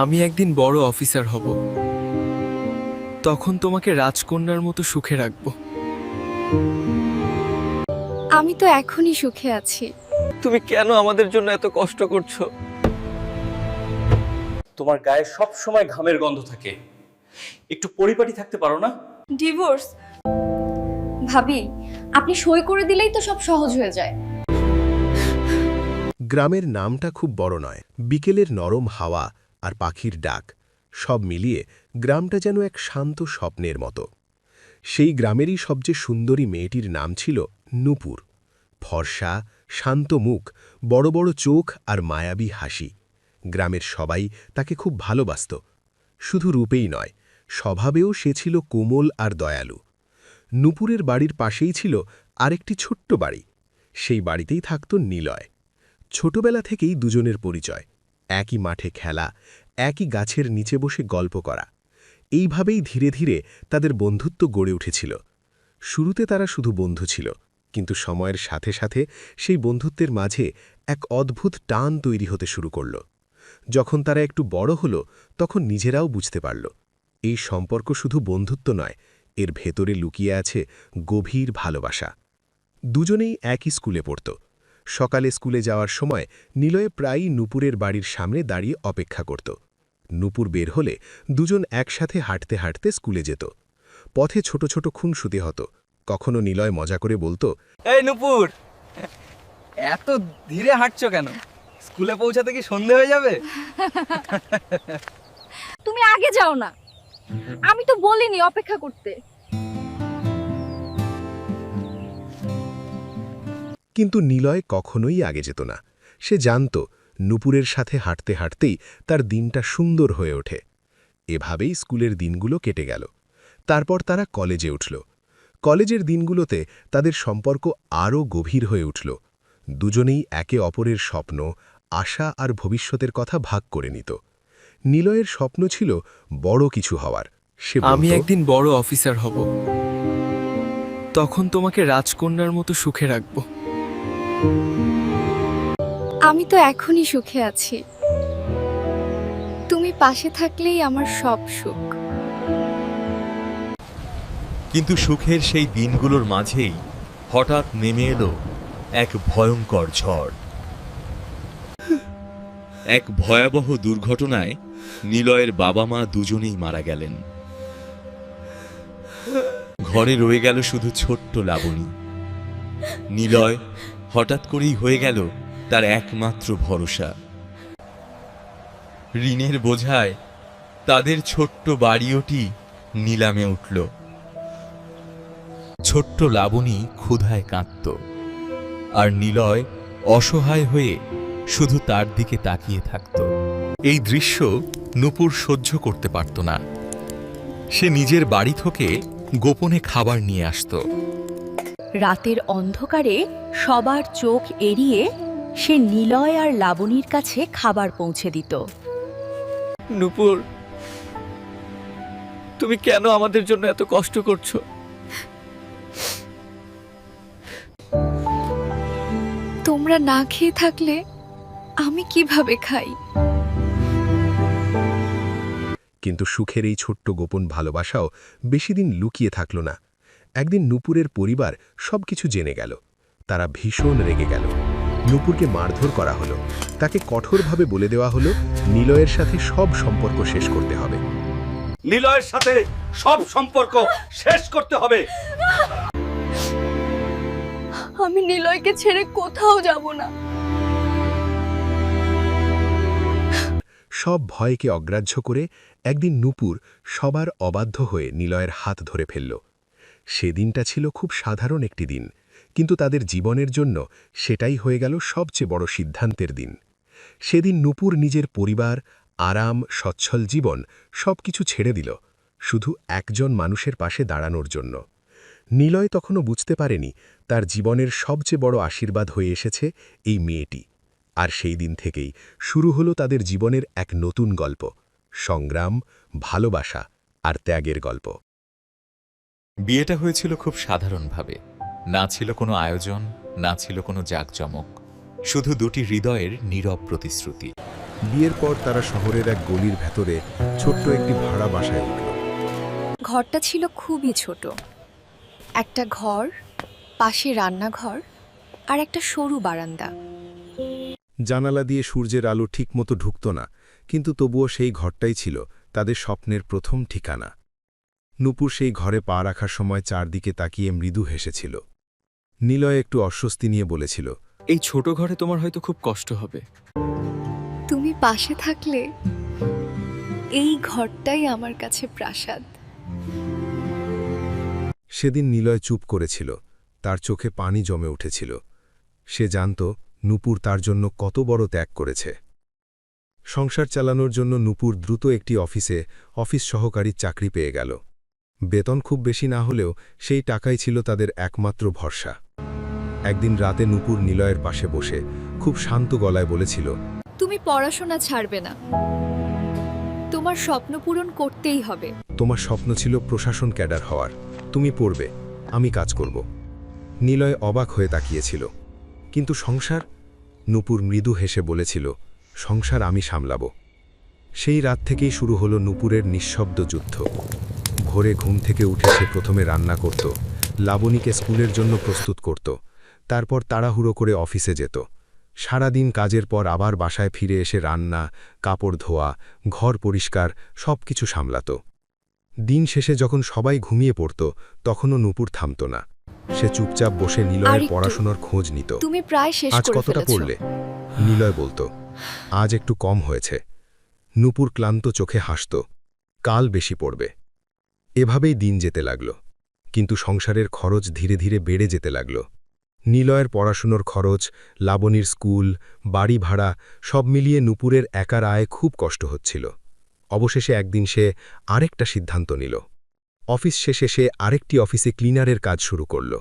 আমি একদিন বড় অফিসার হব, তখন তোমাকে রাজকন্যার মতো সুখে রাখব। আমি তো এখনই সুখে আছি। তুমি কেন আমাদের জন্য এত কষ্ট করছো? তোমার গায়ে সব সময় ঘামের গন্ধ থাকে, একটু পরিপাটি থাকতে পারো না? ডিভোর্স? ভাবি, আপনি সই করে দিলেই তো সব সহজ হয়ে যায়। গ্রামের নামটা খুব বড় নয়, বিকেলের নরম হাওয়া আর পাখির ডাক সব মিলিয়ে গ্রামটা যেন এক শান্ত স্বপ্নের মতো। সেই গ্রামেরই সবচেয়ে সুন্দরী মেয়েটির নাম ছিল নূপুর। ফর্সা, শান্ত মুখ, বড় বড় চোখ আর মায়াবী হাসি। গ্রামের সবাই তাকে খুব ভালোবাসত। শুধু রূপেই নয়, স্বভাবেও সে ছিল কোমল আর দয়ালু। নূপুরের বাড়ির পাশেই ছিল আরেকটি ছোট্ট বাড়ি। সেই বাড়িতেই থাকত নিলয়। ছোটবেলা থেকেই দুজনের পরিচয়, একই মাঠে খেলা, একই গাছের নিচে বসে গল্প করা। এইভাবেই ধীরে ধীরে তাদের বন্ধুত্ব গড়ে উঠেছিল। শুরুতে তারা শুধু বন্ধু ছিল, কিন্তু সময়ের সাথে সাথে সেই বন্ধুত্বের মাঝে এক অদ্ভুত টান তৈরি হতে শুরু করল। যখন তারা একটু বড় হল, তখন নিজেরাও বুঝতে পারল এই সম্পর্ক শুধু বন্ধুত্ব নয়, এর ভেতরে লুকিয়ে আছে গভীর ভালোবাসা। দুজনেই একই স্কুলে পড়ত। সকালে স্কুলে যাওয়ার সময় নিলয় প্রায়ই নূপুরের বাড়ির সামনে দাঁড়িয়ে অপেক্ষা করত। নূপুর বের হলে দুজন একসাথে হাঁটতে হাঁটতে স্কুলে যেত। পথে ছোট ছোট খুনসুটি হতো। কখনো নিলয় মজা করে বলতো, এই নূপুর, এত ধীরে হাঁটছো কেন? স্কুলে পৌঁছাতে কি সন্ধে হয়ে যাবে? তুমি আগে যাও না, আমি তো বলিনি অপেক্ষা করতে। কিন্তু নিলয় কখনোই আগে যেত না। সে জানত নূপুরের সাথে হাঁটতে হাঁটতেই তার দিনটা সুন্দর হয়ে ওঠে। এভাবেই স্কুলের দিনগুলো কেটে গেল। তারপর তারা কলেজে উঠল। কলেজের দিনগুলোতে তাদের সম্পর্ক আরও গভীর হয়ে উঠল। দুজনেই একে অপরের স্বপ্ন, আশা আর ভবিষ্যতের কথা ভাগ করে নিত। নিলয়ের স্বপ্ন ছিল বড় কিছু হওয়ার। সে আমি বলতো, একদিন বড় অফিসার হব, তখন তোমাকে রাজকন্যার মতো সুখে রাখব। আমি তো এখনই সুখে আছি। তুমি পাশে থাকলেই আমার সব সুখ। কিন্তু সুখের সেই দিনগুলোর মাঝেই হঠাৎ নেমে এলো এক ভয়ঙ্কর ঝড়। এক ভয়াবহ দুর্ঘটনায় নিলয়ের বাবা মা দুজনেই মারা গেলেন। ঘরে রয়ে গেল শুধু ছোট্ট লাবণী। নিলয় হঠাৎ করেই হয়ে গেল তার একমাত্র ভরসা। ঋণের বোঝায় তাদের ছোট্ট বাড়িওটি নিলামে উঠল। ছোট্ট লাবণী ক্ষুধায় কাঁদত, আর নিলয় অসহায় হয়ে শুধু তার দিকে তাকিয়ে থাকত। এই দৃশ্য নূপুর সহ্য করতে পারত না। সে নিজের বাড়ি থেকে গোপনে খাবার নিয়ে আসত। রাতের অন্ধকারে সবার চোখ এড়িয়ে সে নিলয় আর লাবণীর কাছে খাবার পৌঁছে দিত। নূপুর, তুমি কেন আমাদের জন্য এত কষ্ট করছো? তোমরা না খেয়ে থাকলে আমি কিভাবে খাই? কিন্তু সুখের এই ছোট্ট গোপন ভালোবাসাও বেশিদিন লুকিয়ে থাকল না। একদিন নূপুরের পরিবার সবকিছু জেনে গেল। তারা ভীষণ রেগে গেল। নূপুরকে মারধর করা হলো। তাকে কঠোরভাবে বলে দেওয়া হলো নিলয়ের সাথে সব সম্পর্ক শেষ করতে হবে। নিলয়ের সাথে সব সম্পর্ক শেষ করতে হবে। আমি নিলয়কে ছেড়ে কোথাও যাব না। সব ভয়কে অগ্রাহ্য করে একদিন নূপুর সবার অবাধ্য হয়ে নিলয়ের হাত ধরে ফেলল। সেদিনটা ছিল খুব সাধারণ একটি দিন, কিন্তু তাদের জীবনের জন্য সেটাই হয়ে গেল সবচেয়ে বড় সিদ্ধান্তের দিন। সেদিন নূপুর নিজের পরিবার, আরাম, সচ্ছল জীবন সবকিছু ছেড়ে দিল শুধু একজন মানুষের পাশে দাঁড়ানোর জন্য। নিলয় তখনও বুঝতে পারেনি তার জীবনের সবচেয়ে বড় আশীর্বাদ হয়ে এসেছে এই মেয়েটি। আর সেই দিন থেকেই শুরু হলো তাদের জীবনের এক নতুন গল্প, সংগ্রাম, ভালোবাসা আর ত্যাগের গল্প। বিয়েটা হয়েছিল খুব সাধারণভাবে। না ছিল কোনো আয়োজন, না ছিল কোনো জাঁকজমক, শুধু দুটি হৃদয়ের নীরব প্রতিশ্রুতি। বিয়ের পর তারা শহরের এক গলির ভেতরে ছোট্ট একটি ভাড়া বাসায় উঠল। ঘরটা ছিল খুবই ছোট। একটা ঘর, পাশে রান্নাঘর আর একটা সরু বারান্দা। জানালা দিয়ে সূর্যের আলো ঠিকমতো ঢুকত না, কিন্তু তবুও সেই ঘরটাই ছিল তাদের স্বপ্নের প্রথম ঠিকানা। নূপুর সেই ঘরে পা রাখার সময় চারদিকে তাকিয়ে মৃদু হেসেছিল। নিলয় একটু অস্বস্তি নিয়ে বলেছিল, এই ছোট ঘরে তোমার হয়তো খুব কষ্ট হবে। তুমি পাশে থাকলে এই ঘরটাই আমার কাছে প্রাসাদ। সেদিন নিলয় চুপ করেছিল, তার চোখে পানি জমে উঠেছিল। সে জানত নূপুর তার জন্য কত বড় ত্যাগ করেছে। সংসার চালানোর জন্য নূপুর দ্রুত একটি অফিস সহকারীর চাকরি পেয়ে গেল। বেতন খুব বেশি না হলেও সেই টাকাই ছিল তাদের একমাত্র ভরসা। একদিন রাতে নূপুর নিলয়ের পাশে বসে খুব শান্ত গলায় বলেছিল, তুমি পড়াশোনা ছাড়বে না, তোমার স্বপ্ন পূরণ করতেই হবে। তোমার স্বপ্ন ছিল প্রশাসন ক্যাডার হওয়ার, তুমি পড়বে, আমি কাজ করব। নিলয় অবাক হয়ে তাকিয়েছিল। কিন্তু সংসার? নূপুর মৃদু হেসে বলেছিল, সংসার আমি সামলাব। সেই রাত থেকেই শুরু হলো নূপুরের নিঃশব্দ যুদ্ধ। ভোরে ঘুম থেকে উঠে সে প্রথমে রান্না করত, লাবণীকে স্কুলের জন্য প্রস্তুত করত, তারপর তাড়াহুড়ো করে অফিসে যেত। সারাদিন কাজের পর আবার বাসায় ফিরে এসে রান্না, কাপড় ধোয়া, ঘর পরিষ্কার সবকিছু সামলাত। দিন শেষে যখন সবাই ঘুমিয়ে পড়ত, তখনও নূপুর থামত না। সে চুপচাপ বসে নিলয়ের আরেকটু। পড়াশোনার খোঁজ নিত। তুমি প্রায় শেষ আজ করে কতটা ফেলেছো। পড়লে? নিলয় বলতো। আজ একটু কম হয়েছে। নূপুর ক্লান্ত চোখে হাসত, কাল বেশি পড়বে। এভাবেই দিন যেতে লাগল, কিন্তু সংসারের খরচ ধীরে ধীরে বেড়ে যেতে লাগল। নিলয়ের পড়াশুনোর খরচ, লাবণীর স্কুল, বাড়ি ভাড়া সব মিলিয়ে নূপুরের একার আয় খুব কষ্ট হচ্ছিল। অবশেষে একদিন সে আরেকটা সিদ্ধান্ত নিল। অফিস শেষে সে আরেকটি অফিসে ক্লিনারের কাজ শুরু করল।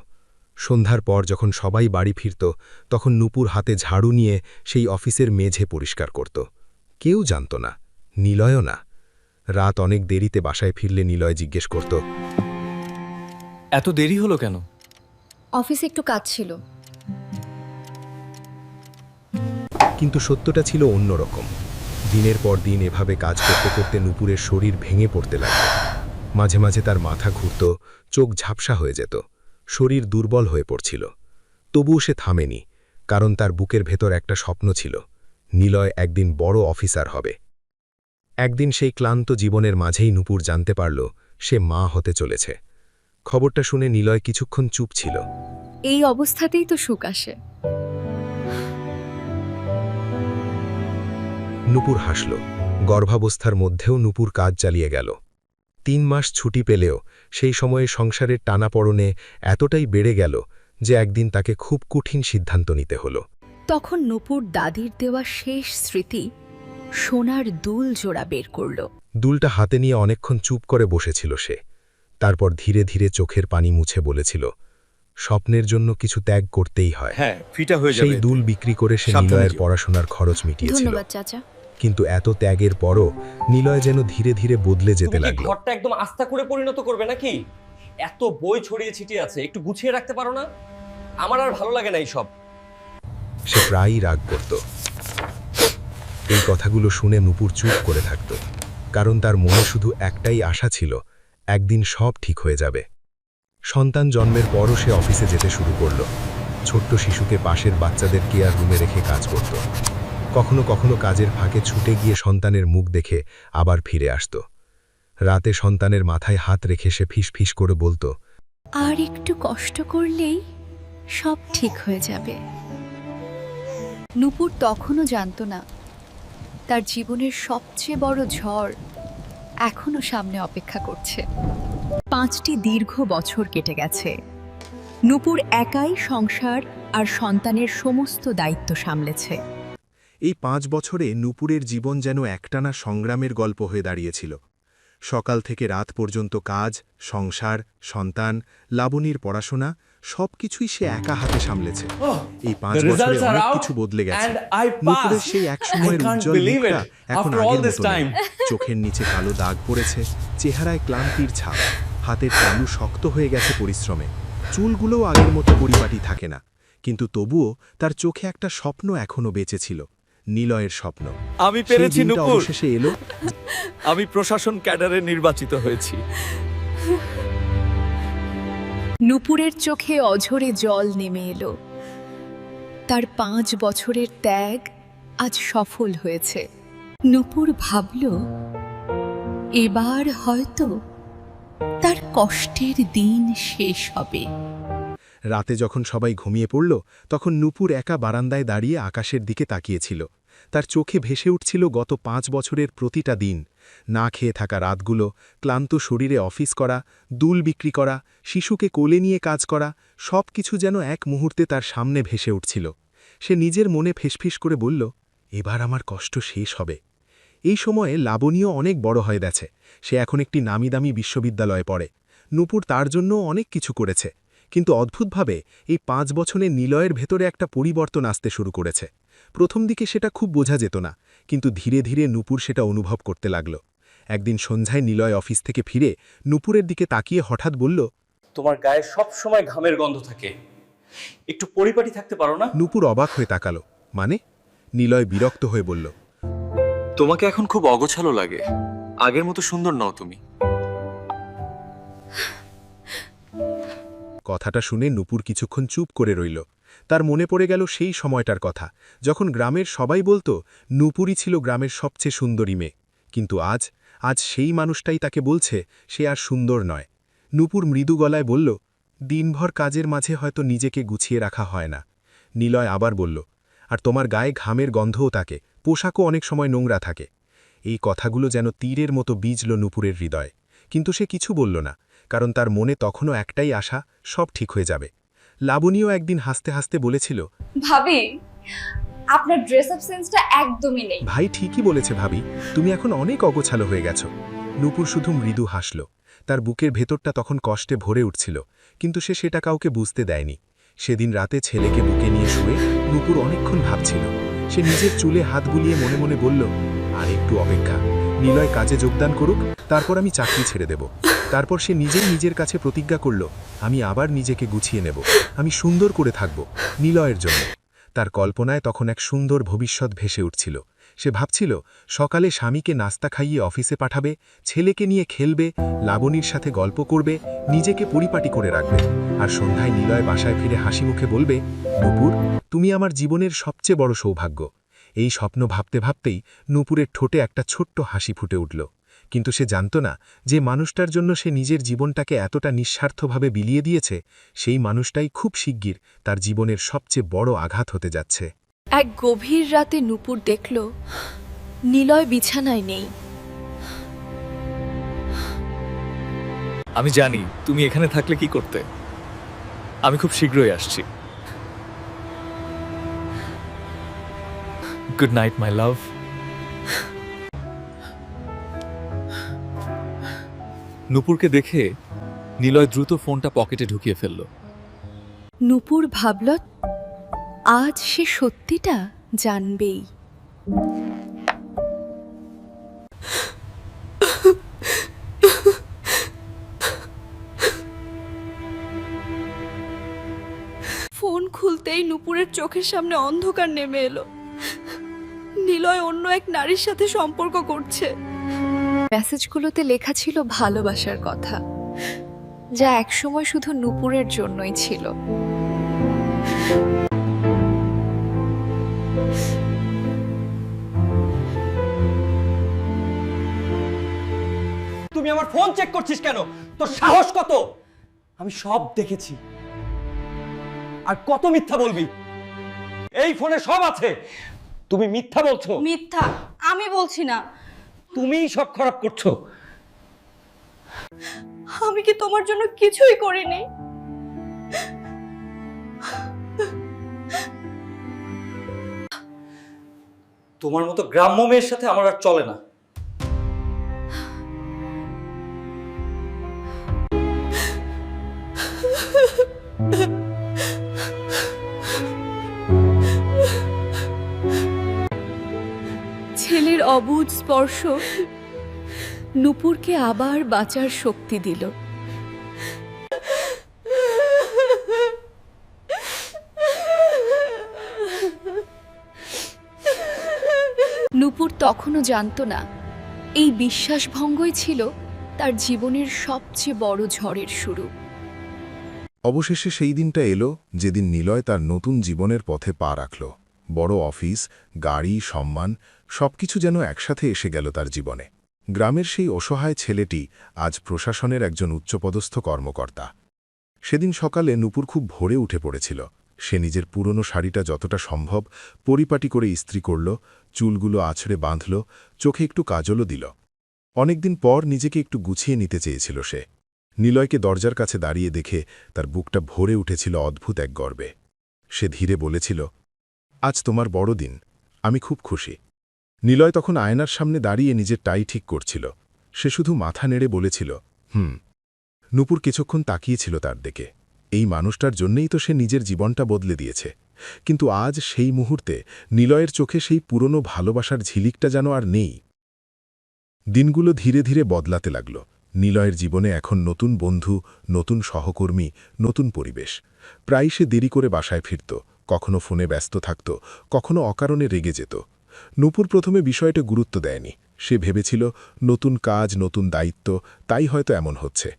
সন্ধ্যার পর যখন সবাই বাড়ি ফিরত, তখন নূপুর হাতে ঝাড়ু নিয়ে সেই অফিসের মেঝে পরিষ্কার করত। কেউ জানত না, নিলয়ও না। রাত অনেক দেরিতে বাসায় ফিরলে নিলয় জিজ্ঞেস করত, এত দেরি হলো কেন? অফিসে একটু কাজ ছিল। কিন্তু সত্যটা ছিল অন্যরকম। দিনের পর দিন এভাবে কাজ করতে করতে নূপুরের শরীর ভেঙে পড়তে লাগল। মাঝে মাঝে তার মাথা ঘুরত, চোখ ঝাপসা হয়ে যেত, শরীর দুর্বল হয়ে পড়ছিল। তবুও সে থামেনি, কারণ তার বুকের ভেতর একটা স্বপ্ন ছিল, নিলয় একদিন বড় অফিসার হবে। একদিন সেই ক্লান্ত জীবনের মাঝেই নূপুর জানতে পারল সে মা হতে চলেছে। খবরটা শুনে নিলয় কিছুক্ষণ চুপ ছিল। এই অবস্থাতেই তো সুখ আসে। নূপুর হাসল। গর্ভাবস্থার মধ্যেও নূপুর কাজ চালিয়ে গেল। 3 মাস ছুটি পেলেও সেই সময়ে সংসারের টানাপড়নে এতটাই বেড়ে গেল যে একদিন তাকে খুব কঠিন সিদ্ধান্ত নিতে হল। তখন নূপুর দাদির দেওয়া শেষ স্মৃতি সোনার দুল জোড়া বের করল। দুলটা হাতে নিয়ে অনেকক্ষণ চুপ করে বসেছিল সে। তারপর ধীরে ধীরে চোখের পানি মুছে বলেছিল, স্বপ্নের জন্য কিছু ত্যাগ করতেই হয়। হ্যাঁ, ফিটা হয়ে যাবে। সেই দুল বিক্রি করে সে সাবধানে নিলয়ের যেও। পড়াশোনার খরচ মিটিয়েছিল। ধন্যবাদ চাচা। কিন্তু এত ত্যাগের পরও নিলয় যেন ধীরে ধীরে বদলে যেতে তুমি কি লাগল। ঘরটা একদম আস্থা করে পরিণত করবে নাকি? এত বই ছড়িয়ে ছিটিয়ে আছে, একটু গুছিয়ে রাখতে পারো না? আমার আর ভালো লাগে না এইসব। সে প্রায়ই রাগ করত। এই কথাগুলো শুনে নূপুর চুপ করে থাকত, কারণ তার মনে শুধু একটাই আশা ছিল, একদিন সব ঠিক হয়ে যাবে। সন্তান জন্মের পরও সে অফিসে যেতে শুরু করল। ছোট্ট শিশুকে পাশের বাচ্চাদের কেয়ার রুমে রেখে কাজ করত। কখনো কখনো কাজের ফাঁকে ছুটে গিয়ে সন্তানের মুখ দেখে আবার ফিরে আসত। রাতে সন্তানের মাথায় হাত রেখে সে ফিসফিস করে বলতো, আর একটু কষ্ট করলেই সব ঠিক হয়ে যাবে। নূপুর তখনও জানত না তার জীবনের সবচেয়ে বড় ঝড় এখনো সামনে অপেক্ষা করছে। 5টি দীর্ঘ বছর কেটে গেছে। নূপুর একাই সংসার আর সন্তানের সমস্ত দায়িত্ব সামলেছে। এই 5 বছরে নূপুরের জীবন যেন একটানা সংগ্রামের গল্প হয়ে দাঁড়িয়েছিল। সকাল থেকে রাত পর্যন্ত কাজ, সংসার, সন্তান, লাবণীর পড়াশোনা সবকিছুই সে একা হাতে সামলেছে। এই 5 বছরে অনেক কিছু বদলে গেছে। নূপুরের সেই এক সময়ের উজ্জ্বল মুখটা এখন আগের মতো নেই। চোখের নিচে কালো দাগ পড়েছে, চেহারায় ক্লান্তির ছাপ, হাতের তালু শক্ত হয়ে গেছে পরিশ্রমে। চুলগুলোও আগের মতো পরিপাটি থাকে না, কিন্তু তবুও তার চোখে একটা স্বপ্ন এখনও বেঁচে ছিল, নিলয়ের স্বপ্ন। আমি সেই পেরেছি দিনটা নূপুর, অবশেষে এলো। আমি প্রশাসন ক্যাডারে নির্বাচিত হয়েছি। নূপুরের চোখে অঝরে জল নেমে এলো। তার 5 বছরের ত্যাগ আজ সফল হয়েছে। নূপুর ভাবল, এবার হয়তো তার কষ্টের দিন শেষ হবে। রাতে যখন সবাই ঘুমিয়ে পড়ল, তখন নূপুর একা বারান্দায় দাঁড়িয়ে আকাশের দিকে তাকিয়েছিল। তার চোখে ভেসে উঠছিল গত 5 বছরের প্রতিটা দিন। না খেয়ে থাকা রাতগুলো, ক্লান্ত শরীরে অফিস করা, দুল বিক্রি করা, শিশুকে কোলে নিয়ে কাজ করা, সব কিছু যেন এক মুহূর্তে তার সামনে ভেসে উঠছিল। সে নিজের মনে ফিসফিস করে বলল, এবার আমার কষ্ট শেষ হবে। এই সময়ে লাবণীও অনেক বড় হয়ে গেছে। সে এখন একটি নামিদামি বিশ্ববিদ্যালয়ে পড়ে। নূপুর তার জন্য অনেক কিছু করেছে, কিন্তু অদ্ভুতভাবে এই 5 বছরে নিলয়ের ভেতরে একটা পরিবর্তন আসতে শুরু করেছে। প্রথম দিকে সেটা খুব বোঝা যেত না, কিন্তু ধীরে ধীরে নূপুর সেটা অনুভব করতে লাগল। একদিন সন্ধ্যায় নিলয় অফিস থেকে ফিরে নূপুরের দিকে তাকিয়ে হঠাৎ বলল, তোমার গায়ে সব সময় ঘামের গন্ধ থাকে, একটু পরিপাটি থাকতে পারো না? নূপুর অবাক হয়ে তাকালো। মানে? নিলয় বিরক্ত হয়ে বলল, তোমাকে এখন খুব অগোছালো লাগে, আগের মতো সুন্দর নও তুমি। কথাটা শুনে নূপুর কিছুক্ষণ চুপ করে রইল। তার মনে পড়ে গেল সেই সময়টার কথা, যখন গ্রামের সবাই বলতো নূপুরই ছিল গ্রামের সবচেয়ে সুন্দরী মেয়ে। কিন্তু আজ সেই মানুষটাই তাকে বলছে সে আর সুন্দর নয়। নূপুর মৃদু গলায় বলল, দিনভর কাজের মাঝে হয়তো নিজেকে গুছিয়ে রাখা হয় না। নিলয় আবার বলল, আর তোমার গায়ে ঘামের গন্ধও থাকে, পোশাকও অনেক সময় নোংরা থাকে। এই কথাগুলো যেন তীরের মতো বিজল নূপুরের হৃদয়। কিন্তু সে কিছু বলল না, কারণ তার মনে তখনও একটাই আশা, সব ঠিক হয়ে যাবে। লাবণীও একদিন হাসতে হাসতে বলেছিল, ভাবি, আপনার ড্রেস আপ সেন্সটা একদমই নেই। ভাই ঠিকই বলেছে ভাবি, তুমি এখন অনেক অগোছালো হয়ে গেছো। নূপুর শুধু মৃদু হাসল। তার বুকের ভেতরটা তখন কষ্টে ভরে উঠছিল, কিন্তু সে সেটা কাউকে বুঝতে দেয়নি। সেদিন রাতে ছেলেকে বুকে নিয়ে শুয়ে নূপুর অনেকক্ষণ ভাবছিল। সে নিজের চুলে হাত বুলিয়ে মনে মনে বলল, আর একটু অপেক্ষা, নিলয় কাজে যোগদান করুক, তারপর আমি চাকরি ছেড়ে দেব। তারপর সে নিজেই নিজের কাছে প্রতিজ্ঞা করল, আমি আবার নিজেকে গুছিয়ে নেব, আমি সুন্দর করে থাকব নিলয়ের জন্য। তার কল্পনায় তখন এক সুন্দর ভবিষ্যৎ ভেসে উঠছিল। সে ভাবছিল সকালে স্বামীকে নাস্তা খাইয়ে অফিসে পাঠাবে, ছেলেকে নিয়ে খেলবে, লাবণীর সাথে গল্প করবে, নিজেকে পরিপাটি করে রাখবে। আর সন্ধ্যায় নিলয় বাসায় ফিরে হাসি মুখে বলবে, নূপুর, তুমি আমার জীবনের সবচেয়ে বড় সৌভাগ্য। এই স্বপ্ন ভাবতে ভাবতেই নূপুরের ঠোঁটে একটা ছোট্ট হাসি ফুটে উঠল। কিন্তু সে জানত না, যে মানুষটার জন্য সে নিজের জীবনটাকে এতটা নিঃস্বার্থভাবে বিলিয়ে দিয়েছে, সেই মানুষটাই খুব শিগগির তার জীবনের সবচেয়ে বড় আঘাত হতে যাচ্ছে। এক গভীর রাতে নূপুর দেখল, নিলয় বিছানায় নেই। আমি জানি তুমি এখানে থাকলে কি করতে। আমি খুব শীঘ্রই আসছি। গুড নাইট মাই লাভ। নূপুরকে দেখে নিলয় দ্রুত ফোনটা পকেটে ঢুকিয়ে ফেলল। নূপুর ভাবল, আজ সে সত্যিটা জানবেই। ফোন খুলতেই নূপুরের চোখের সামনে অন্ধকার নেমে এলো। নিলয় অন্য এক নারীর সাথে সম্পর্ক করছে। মেসেজগুলোতে লেখা ছিল ভালোবাসার কথা, যা একসময় শুধু নূপুরের জন্যই ছিল। তুমি আমার ফোন চেক করছিস কেন? তোর সাহস কত? আমি সব দেখেছি। আর কত মিথ্যা বলবি? এই ফোনে সব আছে। তুমি মিথ্যা বলছো। মিথ্যা আমি বলছি না। তুমিই সব খারাপ করছো। আমি কি তোমার জন্য কিছুই করিনি? তোমার মতো গ্রাম্য মেয়ের সাথে আমার আর চলে না। ছেলের অবুঝ স্পর্শ নূপুরকে আবার বাঁচার শক্তি দিল। তখনও জানতো না এই বিশ্বাসভঙ্গই ছিল তার জীবনের সবচেয়ে বড় ঝড়ের শুরু। অবশেষে সেই দিনটা এলো যেদিন নিলয় তার নতুন জীবনের পথে পা রাখল। বড় অফিস, গাড়ি, সম্মান সবকিছু যেন একসাথে এসে গেল তার জীবনে। গ্রামের সেই অসহায় ছেলেটি আজ প্রশাসনের একজন উচ্চপদস্থ কর্মকর্তা। সেদিন সকালে নূপুর খুব ভোরে উঠে পড়েছিল। সে নিজের পুরনো শাড়িটা যতটা সম্ভব পরিপাটি করে ইস্ত্রি করল, চুলগুলো আছড়ে বাঁধল, চোখে একটু কাজলও দিল। অনেকদিন পর নিজেকে একটু গুছিয়ে নিতে চেয়েছিল সে। নিলয়কে দরজার কাছে দাঁড়িয়ে দেখে তার বুকটা ভরে উঠেছিল অদ্ভুত এক গর্বে। সে ধীরে বলেছিল, আজ তোমার বড় দিন, আমি খুব খুশি। নিলয় তখন আয়নার সামনে দাঁড়িয়ে নিজের টাই ঠিক করছিল। সে শুধু মাথা নেড়ে বলেছিল, নূপুর কিছুক্ষণ তাকিয়েছিল তার দিকে। এই মানুষটার জন্যই তো সে নিজের জীবনটা বদলে দিয়েছে। কিন্তু আজ সেই মুহূর্তে নিলয়ের চোখে সেই পুরনো ভালোবাসার ঝিলিকটা যেন আর নেই। দিনগুলো ধীরে ধীরে বদলাতে লাগল। নিলয়ের জীবনে এখন নতুন বন্ধু, নতুন সহকর্মী, নতুন পরিবেশ। প্রায় সে দেরি করে বাসায় ফিরত, কখনো ফোনে ব্যস্ত থাকত, কখনো অকারণে রেগে যেত। নূপুর প্রথমে বিষয়টা গুরুত্ব দেয়নি। সে ভেবেছিল নতুন কাজ, নতুন দায়িত্ব, তাই হয়তো এমন হচ্ছে।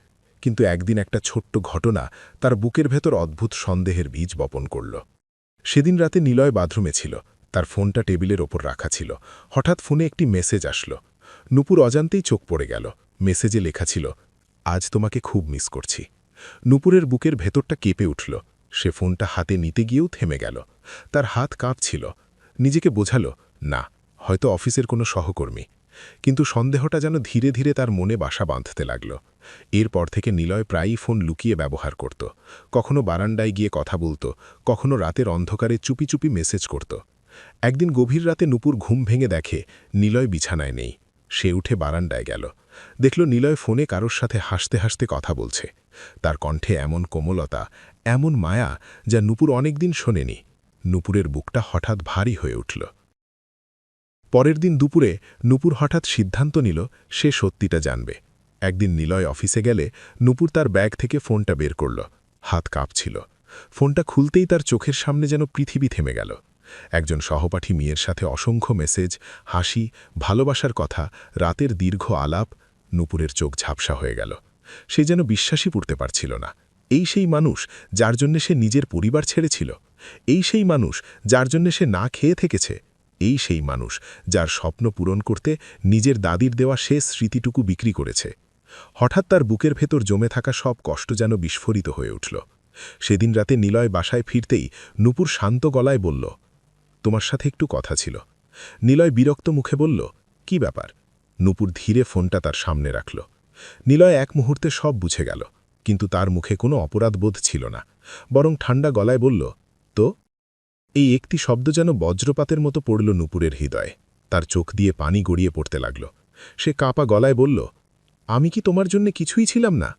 কিন্তু একদিন একটা ছোট্ট ঘটনা তার বুকের ভেতর অদ্ভুত সন্দেহের বীজ বপন করল। সেদিন রাতে নিলয় বাথরুমে ছিল। তার ফোনটা টেবিলের ওপর রাখা ছিল। হঠাৎ ফোনে একটি মেসেজ আসলো। নূপুর অজান্তেই চোখ পড়ে গেল। মেসেজে লেখা ছিল, আজ তোমাকে খুব মিস করছি। নূপুরের বুকের ভেতরটা কেঁপে উঠল। সে ফোনটা হাতে নিতে গিয়েও থেমে গেল। তার হাত কাঁপছিল। নিজেকে বোঝাল, না, হয়তো অফিসের কোনো সহকর্মী। কিন্তু সন্দেহটা যেন ধীরে ধীরে তার মনে বাসা বাঁধতে লাগল। এরপর থেকে নিলয় প্রায়ই ফোন লুকিয়ে ব্যবহার করত। কখনো বারান্দায় গিয়ে কথা বলত, কখনো রাতের অন্ধকারে চুপি চুপি মেসেজ করত। একদিন গভীর রাতে নূপুর ঘুম ভেঙে দেখে নিলয় বিছানায় নেই। সে উঠে বারান্দায় গেল। দেখল নিলয় ফোনে কারোর সাথে হাসতে হাসতে কথা বলছে। তার কণ্ঠে এমন কোমলতা, এমন মায়া, যা নূপুর অনেকদিন শোনেনি। নূপুরের বুকটা হঠাৎ ভারী হয়ে উঠল। পরের দিন দুপুরে নূপুর হঠাৎ সিদ্ধান্ত নিল সে সত্যিটা জানবে। একদিন নিলয় অফিসে গেলে নূপুর তার ব্যাগ থেকে ফোনটা বের করল। হাত কাঁপছিল। ফোনটা খুলতেই তার চোখের সামনে যেন পৃথিবী থেমে গেল। একজন সহপাঠী মেয়ের সাথে অসংখ্য মেসেজ, হাসি, ভালোবাসার কথা, রাতের দীর্ঘ আলাপ। নূপুরের চোখ ঝাপসা হয়ে গেল। সে যেন বিশ্বাসই করতে পারছিল না। এই সেই মানুষ যার জন্য সে নিজের পরিবার ছেড়েছিল। এই সেই মানুষ যার জন্য সে না খেয়ে থেকেছে। এই সেই মানুষ যার স্বপ্ন পূরণ করতে নিজের দাদির দেওয়া শেষ স্মৃতিটুকু বিক্রি করেছে। হঠাৎ তার বুকের ভেতর জমে থাকা সব কষ্ট যেন বিস্ফোরিত হয়ে উঠল। সেদিন রাতে নিলয় বাসায় ফিরতেই নূপুর শান্ত গলায় বলল, তোমার সাথে একটু কথা ছিল। নিলয় বিরক্ত মুখে বলল, কি ব্যাপার? নূপুর ধীরে ফোনটা তার সামনে রাখল। নিলয় এক মুহূর্তে সব বুঝে গেল, কিন্তু তার মুখে কোনো অপরাধবোধ ছিল না। বরং ঠান্ডা গলায় বলল, তো? এই একটি শব্দ যেন বজ্রপাতের মতো পড়ল নূপুরের হৃদয়ে। তার চোখ দিয়ে পানি গড়িয়ে পড়তে লাগল। সে কাঁপা গলায় বলল, আমি কি তোমার জন্য কিছুই ছিলাম না?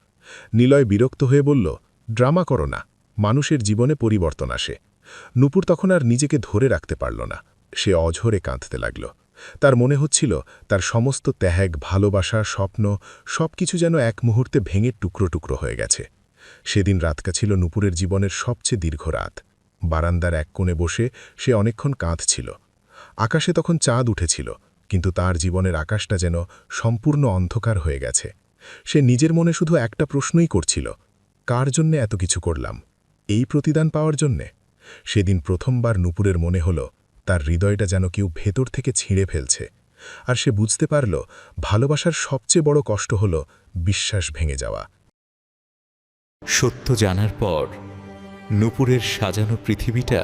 নিলয় বিরক্ত হয়ে বলল, ড্রামা করো না, মানুষের জীবনে পরিবর্তন আসে। নূপুর তখন আর নিজেকে ধরে রাখতে পারল না। সে অঝরে কাঁদতে লাগল। তার মনে হচ্ছিল তার সমস্ত ত্যাগ, ভালোবাসা, স্বপ্ন সবকিছু যেন এক মুহূর্তে ভেঙে টুকরো টুকরো হয়ে গেছে। সেদিন রাতটা ছিল নূপুরের জীবনের সবচেয়ে দীর্ঘ রাত। বারান্দার এক কোণে বসে সে অনেকক্ষণ কাঁদছিল। আকাশে তখন চাঁদ উঠেছিল, কিন্তু তার জীবনের আকাশটা যেন সম্পূর্ণ অন্ধকার হয়ে গেছে। সে নিজের মনে শুধু একটা প্রশ্নই করছিল, কার জন্যে এত কিছু করলাম? এই প্রতিদান পাওয়ার জন্যে? সেদিন প্রথমবার নূপুরের মনে হল তার হৃদয়টা যেন কেউ ভেতর থেকে ছিঁড়ে ফেলছে। আর সে বুঝতে পারল ভালোবাসার সবচেয়ে বড় কষ্ট হল বিশ্বাস ভেঙে যাওয়া। সত্য জানার পর নূপুরের সাজানো পৃথিবীটা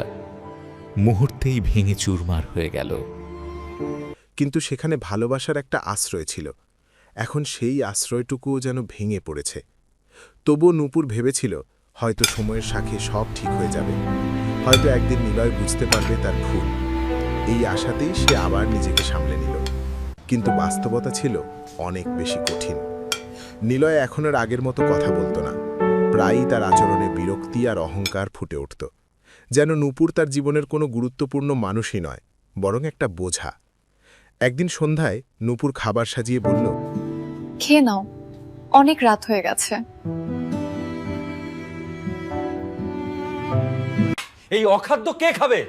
মুহূর্তেই ভেঙে চুরমার হয়ে গেল। কিন্তু সেখানে ভালোবাসার একটা আশ্রয় ছিল। এখন সেই আশ্রয়টুকুও যেন ভেঙে পড়েছে। তবুও নূপুর ভেবেছিল হয়তো সময়ের সাথে সব ঠিক হয়ে যাবে। হয়তো একদিন নিলয় বুঝতে পারবে তার ভুল। এই আশাতেই সে আবার নিজেকে সামলে নিল। কিন্তু বাস্তবতা ছিল অনেক বেশি কঠিন। নিলয় এখন আর আগের মতো কথা বলতো না। প্রায়ই তার আচরণে বিরক্তি আর অহংকার ফুটে উঠত। যেন নূপুর তার জীবনের কোনো গুরুত্বপূর্ণ মানুষই নয়, বরং একটা বোঝা। একদিন সন্ধ্যায় নূপুর খাবার সাজিয়ে বলল, খেয়ে নাও, অনেক রাত হয়ে গেছে। এই অখাদ্য কে খাবে?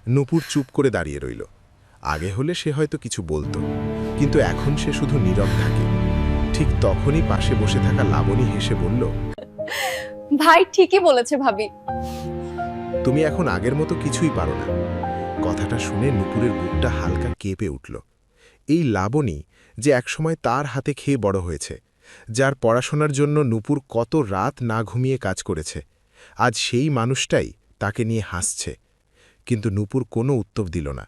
নূপুর চুপ করে দাঁড়িয়ে রইল। আগে হলে সে হয়তো কিছু বলতো, কিন্তু এখন সে শুধু নীরব থাকে। ঠিক তখনই পাশে বসে থাকা লাবণী হেসে বলল, ভাই ঠিকই বলেছে ভাবি। তুমি এখন আগের মতো কিছুই পারো না। কথাটা শুনে নূপুরের বুকটা হালকা কেঁপে উঠল। এই লাবণী, যে একসময় তার হাতে খেয়ে বড় হয়েছে, যার পড়াশোনার জন্য নূপুর কত রাত না ঘুমিয়ে কাজ করেছে, আজ সেই মানুষটাই তাকে নিয়ে হাসছে। কিন্তু নূপুর কোনো উত্তর দিল না।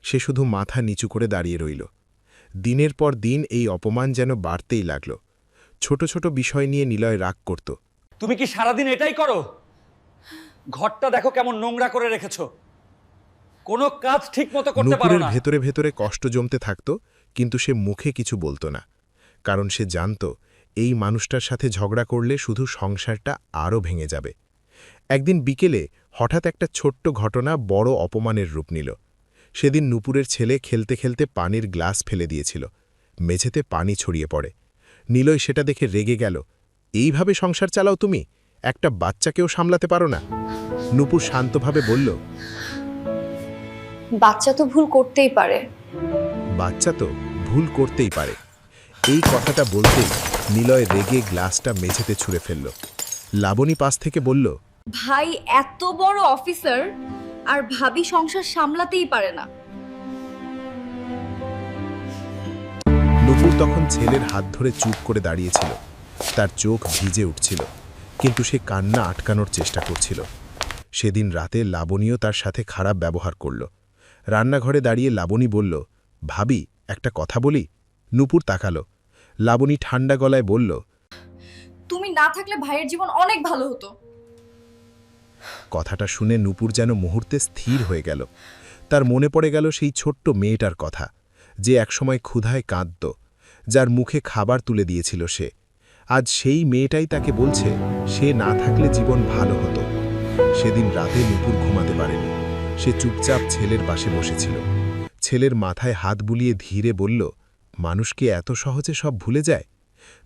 সে শুধু মাথা নিচু করে দাঁড়িয়ে রইল। দিনের পর দিন এই অপমান যেন বাড়তেই লাগল। ছোট ছোট বিষয় নিয়ে নিলয় রাগ করত। তুমি কি সারাদিন এটাই করো? ঘরটা দেখো কেমন নোংরা করে রেখেছো, কোনো কাজ ঠিক মতো করতে পারো নূপুরের না। ভেতরে ভেতরে কষ্ট জমতে থাকত, কিন্তু সে মুখে কিছু বলতো না, কারণ সে জানত এই মানুষটার সাথে ঝগড়া করলে শুধু সংসারটা আরও ভেঙে যাবে। একদিন বিকেলে হঠাৎ একটা ছোট্ট ঘটনা বড় অপমানের রূপ নিল। সেদিন নূপুরের ছেলে খেলতে খেলতে পানির গ্লাস ফেলে দিয়েছিল। মেঝেতে পানি ছড়িয়ে পড়ে। নিলয় সেটা দেখে রেগে গেল। এইভাবে সংসার চালাও তুমি? একটা বাচ্চাকেও সামলাতে পারো না? নূপুর শান্তভাবে বলল, বাচ্চা তো ভুল করতেই পারে। বাচ্চা তো ভুল করতেই পারে। এই কথাটা বলতেই নিলয় রেগে গ্লাসটা মেঝেতে ছুঁড়ে ফেলল। লাবণী পাশ থেকে বলল, ভাই এত বড় অফিসার আর ভাবি সংসার সামলাতেই পারে না। নূপুর তখন ছেলের হাত ধরে চুপ করে দাঁড়িয়েছিল। তার চোখ ভিজে উঠছিল, কিন্তু সে কান্না আটকানোর চেষ্টা করছিল। সেদিন রাতে লাবণীও তার সাথে খারাপ ব্যবহার করল। রান্নাঘরে দাঁড়িয়ে লাবণী বলল, ভাবি, একটা কথা বলি? নূপুর তাকালো। লাবণী ঠান্ডা গলায় বলল, তুমি না থাকলে ভাইয়ের জীবন অনেক ভালো হতো। কথাটা শুনে নূপুর যেন মুহূর্তে স্থির হয়ে গেল। তার মনে পড়ে গেল সেই ছোট্ট মেয়েটার কথা, যে একসময় ক্ষুধায় কাঁদত, যার মুখে খাবার তুলে দিয়েছিল সে। আজ সেই মেয়েটাই তাকে বলছে সে না থাকলে জীবন ভালো হতো। সেদিন রাতে নূপুর ঘুমাতে পারেনি। সে চুপচাপ ছেলের পাশে বসেছিল। ছেলের মাথায় হাত বুলিয়ে ধীরে বলল, মানুষ কি এত সহজে সব ভুলে যায়?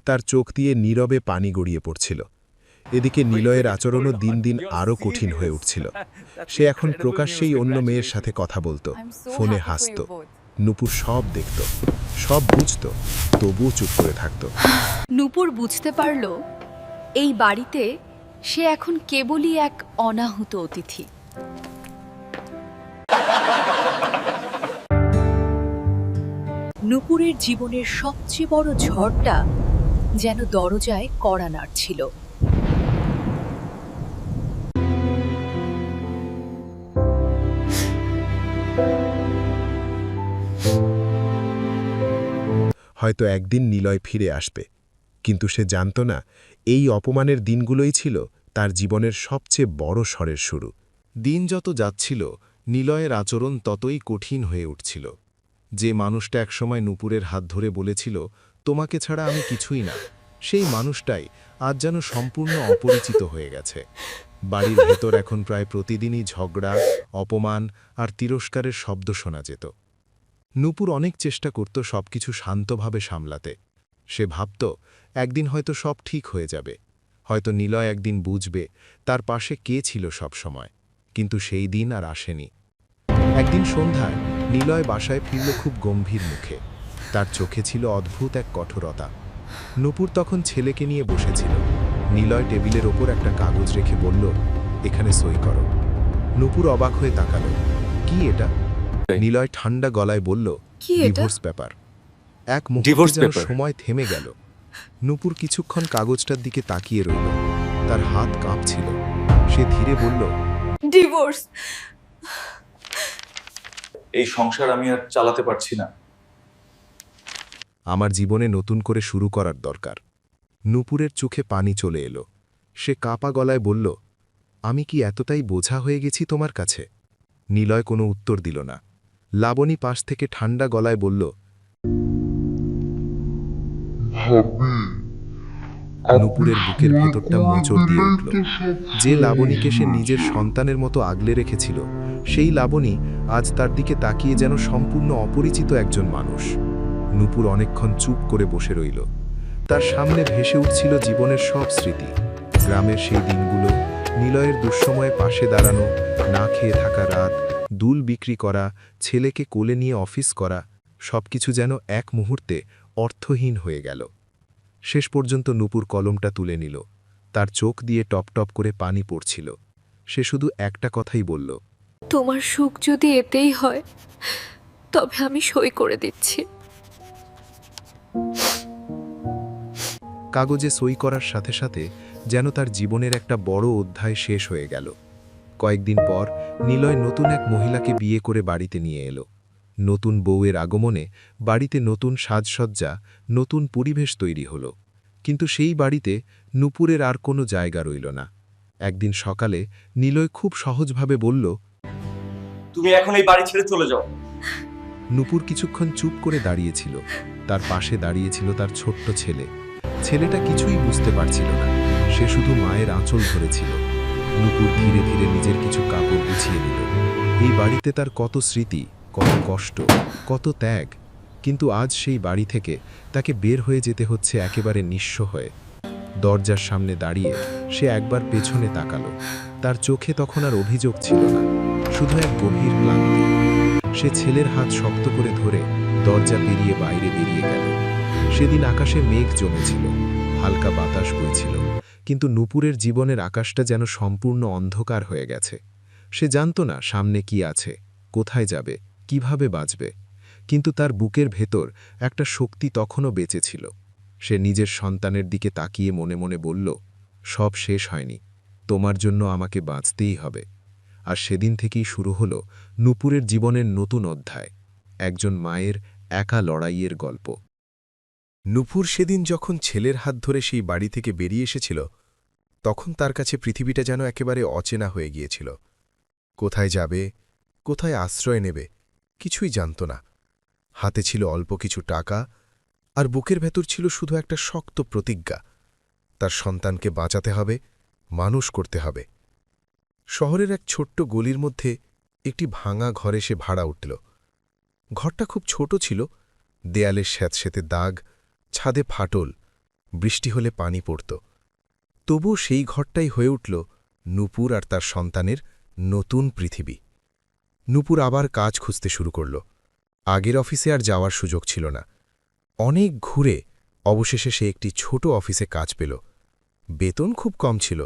তার চোখ দিয়ে নীরবে পানি গড়িয়ে পড়ছিল। এদিকে নিলয়ের আচরণও দিন দিন আরও কঠিন হয়ে উঠছিল। সে এখন প্রকাশ্যেই অন্য মেয়ের সাথে কথা বলতো, ফোনে হাসত। নূপুর সব দেখত, সব বুঝত, তবুও চুপ করে থাকত। নূপুর বুঝতে পারল এই বাড়িতে সে এখন কেবলই এক অনাহুত অতিথি। নূপুরের জীবনের সবচেয়ে বড় ঝড়টা যেন দরজায় কড়া নাড়ছিল। হয়তো একদিন নিলয় ফিরে আসবে, কিন্তু সে জানত না এই অপমানের দিনগুলোই ছিল তার জীবনের সবচেয়ে বড় ঝড়ের শুরু। দিন যত যাচ্ছিল, নিলয়ের আচরণ ততই কঠিন হয়ে উঠছিল। যে মানুষটা একসময় নূপুরের হাত ধরে বলেছিল, তোমাকে ছাড়া আমি কিছুই না, সেই মানুষটাই আজ যেন সম্পূর্ণ অপরিচিত হয়ে গেছে। বাড়ির ভেতর এখন প্রায় প্রতিদিনই ঝগড়া, অপমান আর তিরস্কারের শব্দ শোনা যেত। নূপুর অনেক চেষ্টা করত সবকিছু শান্তভাবে সামলাতে। সে ভাবত একদিন হয়তো সব ঠিক হয়ে যাবে, হয়তো নিলয় একদিন বুঝবে তার পাশে কে ছিল সব সময়। কিন্তু সেই দিন আর আসেনি। একদিন সন্ধ্যায় নিলয় বাসায় ফিরল খুব গম্ভীর মুখে। তার চোখে ছিল অদ্ভুত এক কঠোরতা। নূপুর তখন ছেলেকে নিয়ে বসেছিল। নিলয় টেবিলের ওপর একটা কাগজ রেখে বলল, এখানে সই করো। নূপুর অবাক হয়ে তাকালো, কি এটা? নিলয় ঠান্ডা গলায় বলল, কি এটা? Divorce paper. এক মুহূর্তে Divorce যেন paper? সময় থেমে গেল। নূপুর কিছুক্ষণ কাগজটার দিকে তাকিয়ে রইল। তার হাত কাঁপছিল। সে ধীরে বলল, ডিভোর্স। এই সংসার আমি আর চালাতে পারছি না। আমার জীবনে নতুন করে শুরু করার দরকার। নূপুরের চোখে পানি চলে এলো। সে কাঁপা গলায় বলল, আমি কি এতটাই বোঝা হয়ে গেছি তোমার কাছে? নিলয় কোনো উত্তর দিল না। লাবণী পাশ থেকে ঠান্ডা গলায় বলল, নূপুরের বুকের ভেতরটা মোচড় দিয়ে উঠল। যে লাবণীকে সে নিজের সন্তানের মতো আগলে রেখেছিল, সেই লাবণী আজ তার দিকে তাকিয়ে যেন সম্পূর্ণ অপরিচিত একজন মানুষ। নূপুর অনেকক্ষণ চুপ করে বসে রইল। তার সামনে ভেসে উঠছিল জীবনের সব স্মৃতি। গ্রামের সেই দিনগুলো, নিলয়ের দুঃসময়ে পাশে দাঁড়ানো, না খেয়ে থাকা রাত, দুল বিক্রি করা, ছেলেকে কোলে নিয়ে অফিস করা, সবকিছু যেন এক মুহূর্তে অর্থহীন হয়ে গেল। শেষ পর্যন্ত নূপুর কলমটা তুলে নিল। তার চোখ দিয়ে টপ টপ করে পানি পড়ছিল। সে শুধু একটা কথাই বলল, তোমার সুখ যদি এতেই হয় তবে আমি সই করে দিচ্ছি। কাগজে সই করার সাথে সাথে যেন তার জীবনের একটা বড় অধ্যায় শেষ হয়ে গেল। কয়েকদিন পর নিলয় নতুন এক মহিলাকে বিয়ে করে বাড়িতে নিয়ে এলো। নতুন বউয়ের আগমনে বাড়িতে নতুন সাজসজ্জা, নতুন পরিবেশ তৈরি হলো। কিন্তু সেই বাড়িতে নূপুরের আর কোনো জায়গা রইল না। একদিন সকালে নিলয় খুব সহজভাবে বলল, তুমি এখন এই বাড়ি ছেড়ে চলে যাও। নূপুর কিছুক্ষণ চুপ করে দাঁড়িয়েছিল। তার পাশে দাঁড়িয়েছিল তার ছোট্ট ছেলে। ছেলেটা কিছুই বুঝতে পারছিল না, সে শুধু মায়ের আঁচল ধরেছিল। নূপুর ধীরে ধীরে নিজের কিছু কাপড় গুছিয়ে নিল। এই বাড়িতে তার কত স্মৃতি, কত কষ্ট, কত ত্যাগ, কিন্তু আজ সেই বাড়ি থেকে তাকে বের হয়ে যেতে হচ্ছে একেবারে নিঃস্ব হয়ে। দরজার সামনে দাঁড়িয়ে সে একবার পেছনে তাকালো। তার চোখে তখন আর অভিযোগ ছিল না, শুধু এক গভীর ক্লান্তি। সে ছেলের হাত শক্ত করে ধরে দরজা পেরিয়ে বাইরে বেরিয়ে গেল। সেদিন আকাশে মেঘ জমেছিল, হালকা বাতাস বইছিল, কিন্তু নূপুরের জীবনের আকাশটা যেন সম্পূর্ণ অন্ধকার হয়ে গেছে। সে জানত না সামনে কি আছে, কোথায় যাবে, কিভাবে বাঁচবে। কিন্তু তার বুকের ভেতর একটা শক্তি তখনও বেঁচে ছিল। সে নিজের সন্তানের দিকে তাকিয়ে মনে মনে বলল, সব শেষ হয়নি, তোমার জন্য আমাকে বাঁচতেই হবে। আর সেদিন থেকেই শুরু হলো নূপুরের জীবনের নতুন অধ্যায়, একজন মায়ের একা লড়াইয়ের গল্প। নূপুর সেদিন যখন ছেলের হাত ধরে সেই বাড়ি থেকে বেরিয়ে এসেছিল, তখন তার কাছে পৃথিবীটা যেন একেবারে অচেনা হয়ে গিয়েছিল। কোথায় যাবে, কোথায় আশ্রয় নেবে, কিছুই জানত না। হাতে ছিল অল্প কিছু টাকা, আর বুকের ভেতর ছিল শুধু একটা শক্ত প্রতিজ্ঞা, তার সন্তানকে বাঁচাতে হবে, মানুষ করতে হবে। শহরের এক ছোট্ট গলির মধ্যে একটি ভাঙা ঘরে সে ভাড়া উঠল। ঘরটা খুব ছোট ছিল, দেয়ালে স্যাঁতস্যাঁতে দাগ, ছাদে ফাটল, বৃষ্টি হলে পানি পড়ত। তবুও সেই ঘরটাই হয়ে উঠল নূপুর আর তার সন্তানের নতুন পৃথিবী। নূপুর আবার কাজ খুঁজতে শুরু করল। আগের অফিসে আর যাওয়ার সুযোগ ছিল না। অনেক ঘুরে অবশেষে সে একটি ছোট অফিসে কাজ পেল। বেতন খুব কম ছিল,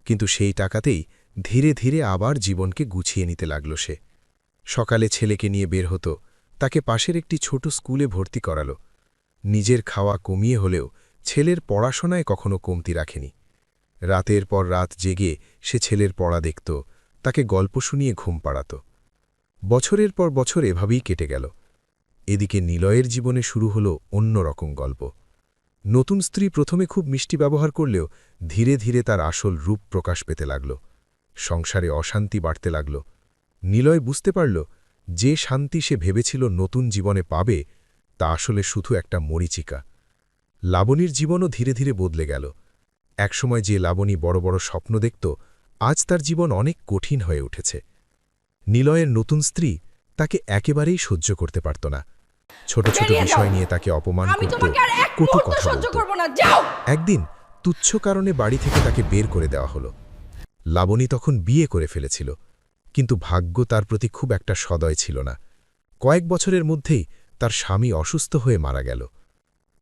কিন্তু সেই টাকাতেই ধীরে ধীরে আবার জীবনকে গুছিয়ে নিতে লাগল সে। সকালে ছেলেকে নিয়ে বের হতো, তাকে পাশের একটি ছোট স্কুলে ভর্তি করাল। নিজের খাওয়া কমিয়ে হলেও ছেলের পড়াশোনায় কখনো কমতি রাখেনি। রাতের পর রাত জেগে সে ছেলের পড়া দেখত, তাকে গল্প শুনিয়ে ঘুম পাড়াত। বছরের পর বছর এভাবেই কেটে গেল। এদিকে নিলয়ের জীবনে শুরু হল অন্যরকম গল্প। নতুন স্ত্রী প্রথমে খুব মিষ্টি ব্যবহার করলেও ধীরে ধীরে তার আসল রূপ প্রকাশ পেতে লাগল। সংসারে অশান্তি বাড়তে লাগল। নিলয় বুঝতে পারল, যে শান্তি সে ভেবেছিল নতুন জীবনে পাবে, তা আসলে শুধু একটা মরীচিকা। লাবণীর জীবনও ধীরে ধীরে বদলে গেল। একসময় যে লাবণী বড় বড় স্বপ্ন দেখত, আজ তার জীবন অনেক কঠিন হয়ে উঠেছে। নিলয়ের নতুন স্ত্রী তাকে একেবারেই সহ্য করতে পারত না। ছোট ছোট বিষয় নিয়ে তাকে অপমান করত, কটু কথা বলত। একদিন তুচ্ছ কারণে বাড়ি থেকে তাকে বের করে দেওয়া হলো। লাবণী তখন বিয়ে করে ফেলেছিল, কিন্তু ভাগ্য তার প্রতি খুব একটা সদয় ছিল না। কয়েক বছরের মধ্যেই তার স্বামী অসুস্থ হয়ে মারা গেল।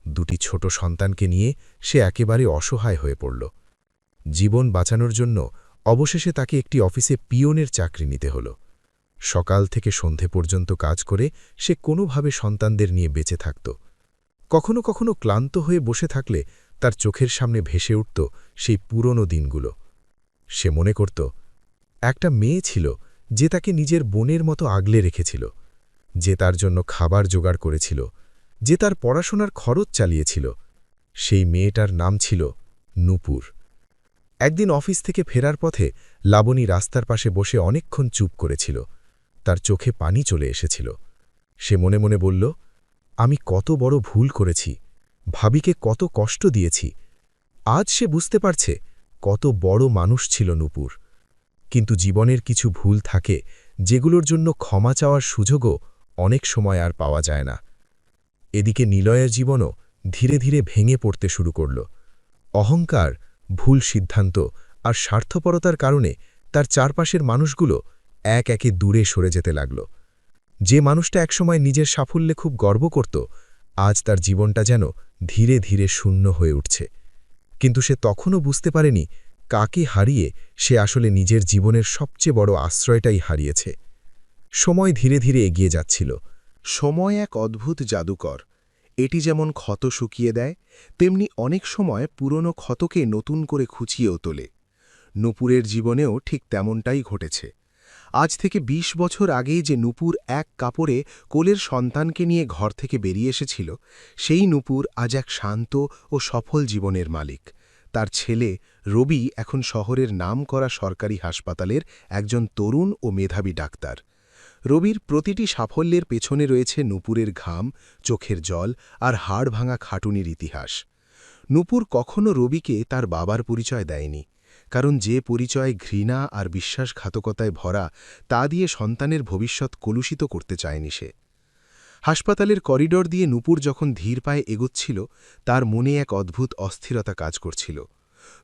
দুটি ছোট সন্তানকে নিয়ে সে একেবারে অসহায় হয়ে পড়ল। জীবন বাঁচানোর জন্য অবশেষে তাকে একটি অফিসে পিয়নের চাকরি নিতে হল। সকাল থেকে সন্ধে পর্যন্ত কাজ করে সে কোনোভাবে সন্তানদের নিয়ে বেঁচে থাকত। কখনো কখনো ক্লান্ত হয়ে বসে থাকলে তার চোখের সামনে ভেসে উঠত সেই পুরনো দিনগুলো। সে মনে করত, একটা মেয়ে ছিল যে তাকে নিজের বোনের মতো আগলে রেখেছিল, যে তার জন্য খাবার জোগাড় করেছিল, যে তার পড়াশোনার খরচ চালিয়েছিল। সেই মেয়েটার নাম ছিল নূপুর। একদিন অফিস থেকে ফেরার পথে লাবণী রাস্তার পাশে বসে অনেকক্ষণ চুপ করেছিল। তার চোখে পানি চলে এসেছিল। সে মনে মনে বলল, আমি কত বড় ভুল করেছি, ভাবিকে কত কষ্ট দিয়েছি। আজ সে বুঝতে পারছে কত বড় মানুষ ছিল নূপুর। কিন্তু জীবনের কিছু ভুল থাকে, যেগুলোর জন্য ক্ষমা চাওয়ার সুযোগও অনেক সময় আর পাওয়া যায় না। এদিকে নিলয়ের জীবনও ধীরে ধীরে ভেঙে পড়তে শুরু করল। অহংকার, ভুল সিদ্ধান্ত আর স্বার্থপরতার কারণে তার চারপাশের মানুষগুলো এক একে দূরে সরে যেতে লাগল। যে মানুষটা একসময় নিজের সাফল্যে খুব গর্ব করত, আজ তার জীবনটা যেন ধীরে ধীরে শূন্য হয়ে উঠছে। কিন্তু সে তখনও বুঝতে পারেনি কাকে হারিয়ে সে আসলে নিজের জীবনের সবচেয়ে বড় আশ্রয়টাই হারিয়েছে। সময় ধীরে ধীরে এগিয়ে যাচ্ছিল। সময় এক অদ্ভুত জাদুকর। এটি যেমন ক্ষত শুকিয়ে দেয়, তেমনি অনেক সময় পুরনো ক্ষতকে নতুন করে খুঁচিয়েও তোলে। নূপুরের জীবনেও ঠিক তেমনটাই ঘটেছে। আজ থেকে ২০ বছর আগেই যে নূপুর এক কাপড়ে কোলের সন্তানকে নিয়ে ঘর থেকে বেরিয়ে এসেছিল, সেই নূপুর আজ এক শান্ত ও সফল জীবনের মালিক। তার ছেলে রবি এখন শহরের নামকরা সরকারি হাসপাতালের একজন তরুণ ও মেধাবী ডাক্তার। রবির প্রতিটি সাফল্যের পেছনে রয়েছে নূপুরের ঘাম, চোখের জল আর হাড় ভাঙা খাটুনির ইতিহাস। নূপুর কখনো রবিকে তার বাবার পরিচয় দেয়নি, কারণ যে পরিচয় ঘৃণা আর বিশ্বাসঘাতকতায় ভরা, তা দিয়ে সন্তানের ভবিষ্যৎ কলুষিত করতে চায়নি সে। হাসপাতালের করিডর দিয়ে নূপুর যখন ধীর পায়ে এগোচ্ছিল, তার মনে এক অদ্ভুত অস্থিরতা কাজ করছিল।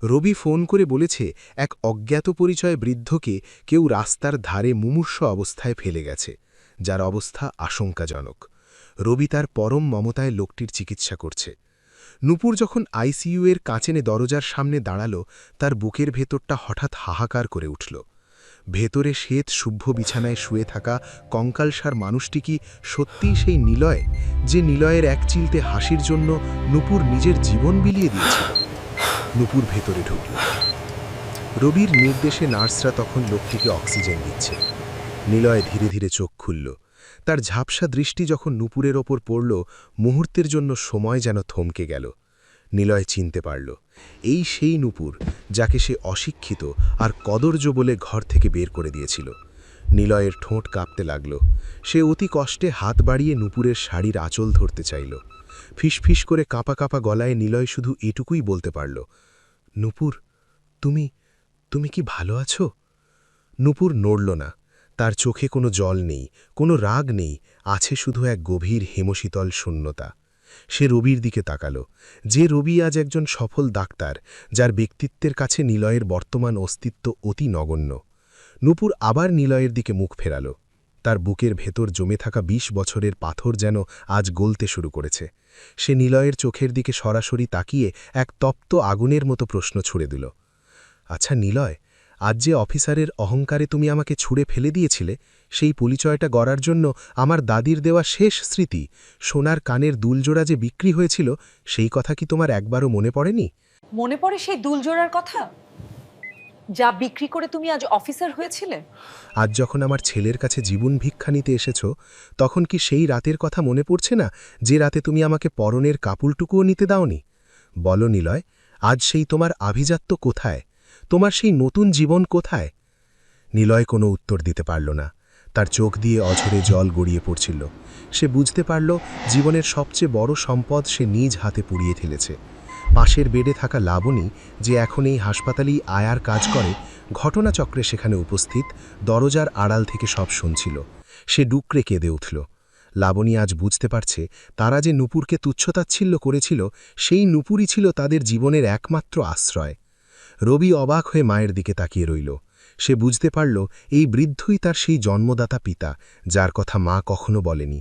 রবি ফোন করে বলেছে এক অজ্ঞাত পরিচয় বৃদ্ধকে কেউ রাস্তার ধারে মুমূর্ষ অবস্থায় ফেলে গেছে, যার অবস্থা আশঙ্কাজনক। রবি তার পরম মমতায় লোকটির চিকিৎসা করছে। নূপুর যখন আইসিইউ এর কাঁচেনে দরজার সামনে দাঁড়াল, তার বুকের ভেতরটা হঠাৎ হাহাকার করে উঠল। ভেতরে শ্বেত শুভ্য বিছানায় শুয়ে থাকা কঙ্কালসার মানুষটি কি সত্যিই সেই নিলয়, যে নিলয়ের এক চিলতে হাসির জন্য নূপুর নিজের জীবন বিলিয়ে দিয়েছিল? নূপুর ভেতরে ঢুকল। রবির নির্দেশে নার্সরা তখন লোকটিকে অক্সিজেন দিচ্ছে। নিলয় ধীরে ধীরে চোখ খুলল। তার ঝাপসা দৃষ্টি যখন নূপুরের ওপর পড়ল, মুহূর্তের জন্য সময় যেন থমকে গেল। নিলয় চিনতে পারল, এই সেই নূপুর যাকে সে অশিক্ষিত আর কদর্য বলে ঘর থেকে বের করে দিয়েছিল। নিলয়ের ঠোঁট কাঁপতে লাগল। সে অতি কষ্টে হাত বাড়িয়ে নূপুরের শাড়ির আঁচল ধরতে চাইল। ফিসফিস করে কাঁপা কাঁপা গলায় নিলয় শুধু এটুকুই বলতে পারল, নূপুর, তুমি কি ভালো আছো? নূপুর নড়ল না। তার চোখে কোনো জল নেই, কোনো রাগ নেই, আছে শুধু এক গভীর হেমশীতল শূন্যতা। সে রবির দিকে তাকাল, যে রবি আজ একজন সফল ডাক্তার, যার ব্যক্তিত্বের কাছে নিলয়ের বর্তমান অস্তিত্ব অতি নগণ্য। নূপুর আবার নিলয়ের দিকে মুখ ফেরাল। তার বুকের ভেতর জমে থাকা ২০ বছরের পাথর যেন আজ গলতে শুরু করেছে। সে নিলয়ের চোখের দিকে সরাসরি তাকিয়ে এক তপ্ত আগুনের মতো প্রশ্ন ছুড়ে দিল, আচ্ছা নিলয়, আজ যে অফিসারের অহংকারে তুমি আমাকে ছুঁড়ে ফেলে দিয়েছিলে, সেই পরিচয়টা গড়ার জন্য আমার দাদির দেওয়া শেষ স্মৃতি, সোনার কানের দুলজোড়া যে বিক্রি হয়েছিল, সেই কথা কি তোমার একবারও মনে পড়েনি? মনে পড়ে সেই দুলজোড়ার কথা, যা বিক্রি করে তুমি আজ অফিসার হয়েছিলে? আজ যখন আমার ছেলের কাছে জীবন ভিক্ষা নিতে এসেছ, তখন কি সেই রাতের কথা মনে পড়ছে না, যে রাতে তুমি আমাকে পরনের কাপড়টুকুও নিতে দাওনি? বলো নিলয়, আজ সেই তোমার আভিজাত্য কোথায়? তোমার সেই নতুন জীবন কোথায়? নিলয় কোনো উত্তর দিতে পারল না। তার চোখ দিয়ে অঝরে জল গড়িয়ে পড়ছিল। সে বুঝতে পারল জীবনের সবচেয়ে বড় সম্পদ সে নিজ হাতে পুড়িয়ে ফেলেছে। পাশের বেডে থাকা লাবণী, যে এখন এই হাসপাতালেই আয়ার কাজ করে, ঘটনাচক্রে সেখানে উপস্থিত, দরজার আড়াল থেকে সব শুনছিল। সে ডুকরে কেঁদে উঠল। লাবণী আজ বুঝতে পারছে, তারা যে নূপুরকে তুচ্ছতাচ্ছিল্য করেছিল, সেই নূপুরই ছিল তাদের জীবনের একমাত্র আশ্রয়। রবি অবাক হয়ে মায়ের দিকে তাকিয়ে রইল। সে বুঝতে পারল এই বৃদ্ধই তার সেই জন্মদাতা পিতা, যার কথা মা কখনো বলেনি।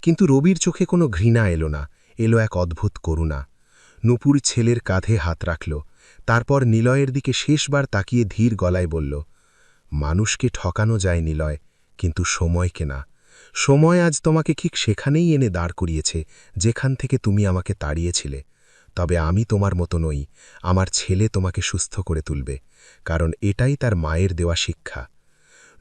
কিন্তু রবির চোখে কোনো ঘৃণা এলো না, এলো এক অদ্ভুত করুণা। নূপুর ছেলের কাঁধে হাত রাখল, তারপর নিলয়ের দিকে শেষবার তাকিয়ে ধীর গলায় বলল, মানুষকে ঠকানো যায় নিলয়, কিন্তু সময়কে না। সময় আজ তোমাকে ঠিক সেখানেই এনে দাঁড় করিয়েছে, যেখান থেকে তুমি আমাকে তাড়িয়েছিলে। তবে আমি তোমার মতো নই, আমার ছেলে তোমাকে সুস্থ করে তুলবে, কারণ এটাই তার মায়ের দেওয়া শিক্ষা।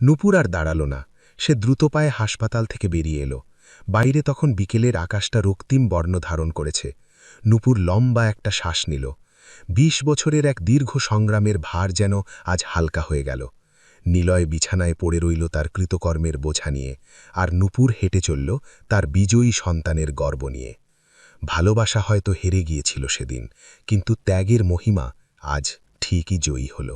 নূপুর আর দাঁড়াল না, সে দ্রুত পায়ে হাসপাতাল থেকে বেরিয়ে এলো। বাইরে তখন বিকেলের আকাশটা রক্তিম বর্ণ ধারণ করেছে। নূপুর লম্বা একটা শ্বাস নিল। ২০ বছরের এক দীর্ঘ সংগ্রামের ভার যেন আজ হালকা হয়ে গেল। নিলয় বিছানায় পড়ে রইল তার কৃতকর্মের বোঝা নিয়ে, আর নূপুর হেঁটে চলল তার বিজয়ী সন্তানের গর্ব নিয়ে। ভালোবাসা হয়তো হেরে গিয়েছিল সেদিন, কিন্তু ত্যাগের মহিমা আজ ঠিকই জয়ী হল।